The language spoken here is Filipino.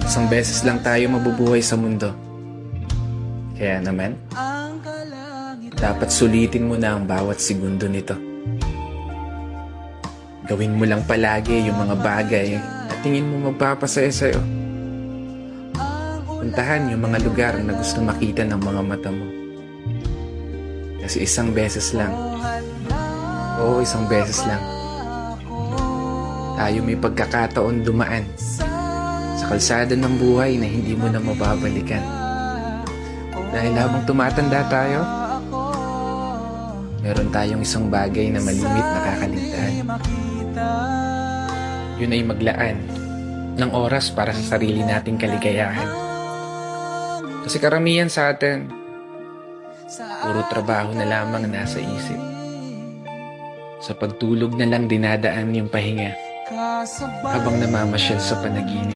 Isang beses lang tayo mabubuhay sa mundo. Kaya naman, dapat sulitin mo na ang bawat segundo nito. Gawin mo lang palagi yung mga bagay na tingin mo magpapasaya sa'yo. Puntahan yung mga lugar na gusto makita ng mga mata mo. Kasi isang beses lang, oo, isang beses lang, tayo may pagkakataon dumaan sa kalsada ng buhay na hindi mo na mababalikan. Dahil habang tumatanda tayo, meron tayong isang bagay na malimit na kakaligtaan. Yun ay maglaan ng oras para sa sarili nating kaligayahan. Kasi karamihan sa atin, puro trabaho na lamang nasa isip. Sa pagtulog na lang dinadaan yung pahinga habang namamasyal sa panaginip.